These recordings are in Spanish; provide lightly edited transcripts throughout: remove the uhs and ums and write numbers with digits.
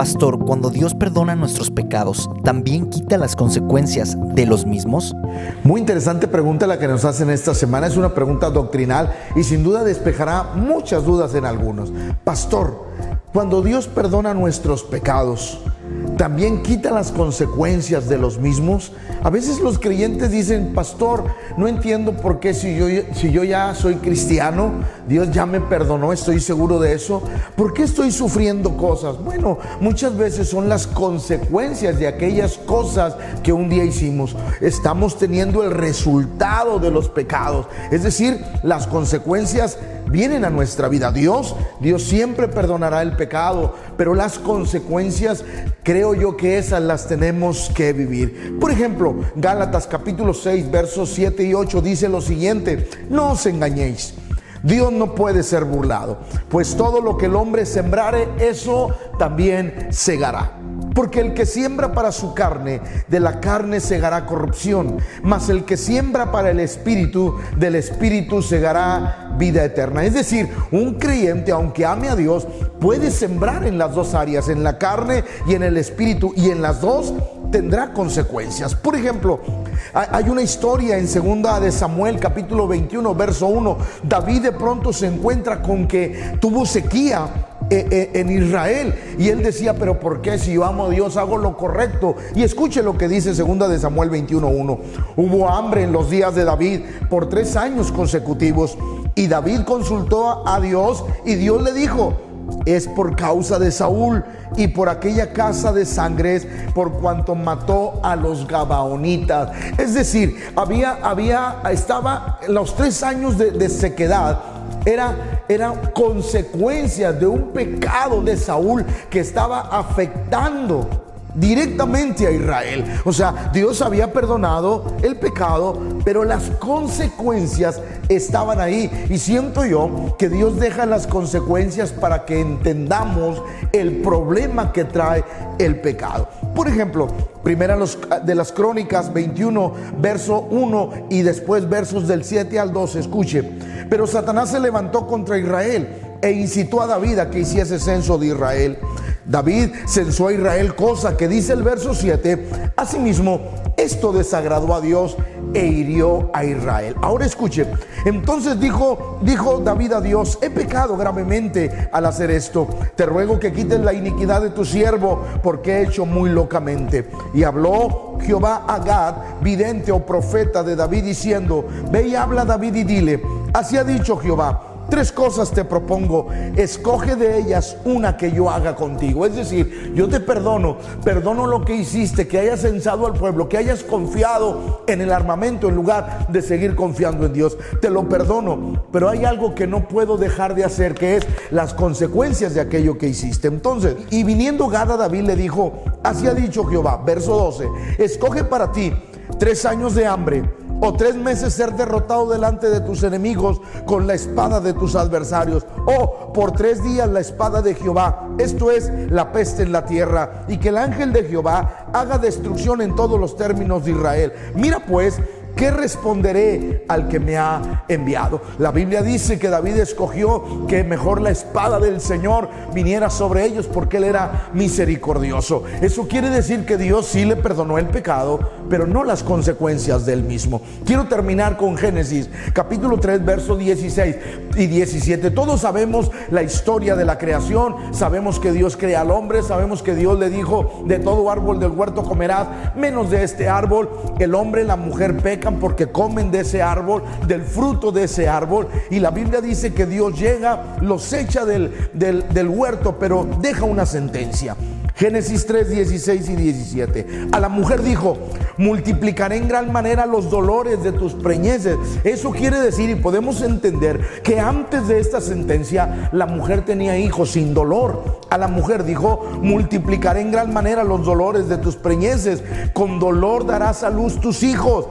Pastor, cuando Dios perdona nuestros pecados, ¿también quita las consecuencias de los mismos? Muy interesante pregunta la que nos hacen esta semana. Es una pregunta doctrinal y sin duda despejará muchas dudas en algunos. Pastor, cuando Dios perdona nuestros pecados, ¿también quita las consecuencias de los mismos? A veces los creyentes dicen: pastor, no entiendo por qué si yo ya soy cristiano, Dios ya me perdonó, estoy seguro de eso, ¿por qué estoy sufriendo cosas? Bueno, muchas veces son las consecuencias de aquellas cosas que un día hicimos. Estamos teniendo el resultado de los pecados, es decir, las consecuencias vienen a nuestra vida. Dios siempre perdonará el pecado, pero las consecuencias, creo yo que esas las tenemos que vivir. Por ejemplo, Gálatas capítulo 6, versos 7 y 8 dice lo siguiente: no os engañéis, Dios no puede ser burlado, pues todo lo que el hombre sembrare, eso también segará. Porque el que siembra para su carne, de la carne segará corrupción, mas el que siembra para el Espíritu, del Espíritu segará vida eterna. Es decir, un creyente, aunque ame a Dios, puede sembrar en las dos áreas, en la carne y en el Espíritu, y en las dos tendrá consecuencias. Por ejemplo, hay una historia en 2 de Samuel capítulo 21 verso 1. David de pronto se encuentra con que tuvo sequía en Israel, y él decía: pero ¿por qué? Si yo amo a Dios, hago lo correcto. Y escuche lo que dice 2 de Samuel 21:1. Hubo hambre en los días de David por 3 años consecutivos, y David consultó a Dios, y Dios le dijo: es por causa de Saúl y por aquella casa de sangres, por cuanto mató a los gabaonitas. Es decir, estaba los 3 años de sequedad. Era consecuencia de un pecado de Saúl que estaba afectando directamente a Israel. O sea, Dios había perdonado el pecado, pero las consecuencias estaban ahí. Y siento yo que Dios deja las consecuencias para que entendamos el problema que trae el pecado. Por ejemplo, primera de las Crónicas 21, verso 1, y después versos del 7 al 12. Escuche: pero Satanás se levantó contra Israel e incitó a David a que hiciese censo de Israel. David censó a Israel, cosa que dice el verso 7: asimismo, esto desagradó a Dios e hirió a Israel. Ahora escuche: entonces dijo David a Dios: he pecado gravemente al hacer esto. Te ruego que quites la iniquidad de tu siervo, porque he hecho muy locamente. Y habló Jehová a Gad, vidente o profeta de David, diciendo: ve y habla a David y dile: así ha dicho Jehová, 3 cosas te propongo, escoge de ellas una que yo haga contigo. Es decir, yo te perdono lo que hiciste, que hayas censado al pueblo, que hayas confiado en el armamento en lugar de seguir confiando en Dios. Te lo perdono, pero hay algo que no puedo dejar de hacer, que es las consecuencias de aquello que hiciste. Entonces, y viniendo Gad a David le dijo: así ha dicho Jehová, verso 12, escoge para ti 3 años de hambre, o 3 meses ser derrotado delante de tus enemigos con la espada de tus adversarios, o por 3 días la espada de Jehová, esto es, la peste en la tierra, y que el ángel de Jehová haga destrucción en todos los términos de Israel. Mira pues, ¿qué responderé al que me ha enviado? La Biblia dice que David escogió que mejor la espada del Señor viniera sobre ellos, porque él era misericordioso. Eso quiere decir que Dios sí le perdonó el pecado, pero no las consecuencias del mismo. Quiero terminar con Génesis capítulo 3, versos 16 y 17. Todos sabemos la historia de la creación. Sabemos que Dios crea al hombre. Sabemos que Dios le dijo: de todo árbol del huerto comerás, menos de este árbol. El hombre y la mujer pecan porque comen de ese árbol, del fruto de ese árbol. Y la Biblia dice que Dios llega, los echa del huerto, pero deja una sentencia. Génesis 3, 16 y 17. A la mujer dijo: multiplicaré en gran manera los dolores de tus preñeces. Eso quiere decir, y podemos entender, que antes de esta sentencia la mujer tenía hijos sin dolor. A la mujer dijo: multiplicaré en gran manera los dolores de tus preñeces, con dolor darás a luz tus hijos,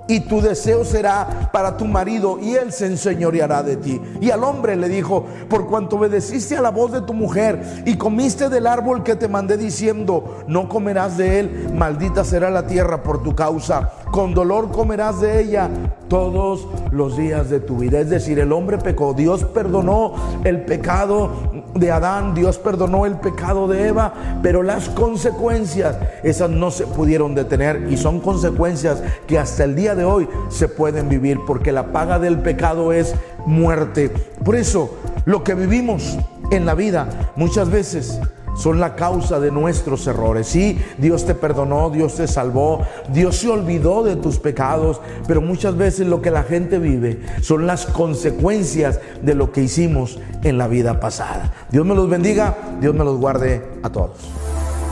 y tu deseo será para tu marido, y él se enseñoreará de ti. Y al hombre le dijo: por cuanto obedeciste a la voz de tu mujer y comiste del árbol que te mandé diciendo: no comerás de él, maldita será la tierra por tu causa, con dolor comerás de ella todos los días de tu vida. Es decir, el hombre pecó, Dios perdonó el pecado de Adán, Dios perdonó el pecado de Eva, pero las consecuencias, esas no se pudieron detener, y son consecuencias que hasta el día de hoy se pueden vivir, porque la paga del pecado es muerte. Por eso, lo que vivimos en la vida muchas veces son la causa de nuestros errores. Sí, Dios te perdonó, Dios te salvó, Dios se olvidó de tus pecados, pero muchas veces lo que la gente vive son las consecuencias de lo que hicimos en la vida pasada. Dios me los bendiga, Dios me los guarde a todos.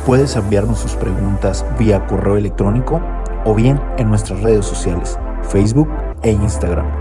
Puedes enviarnos sus preguntas vía correo electrónico o bien en nuestras redes sociales, Facebook e Instagram.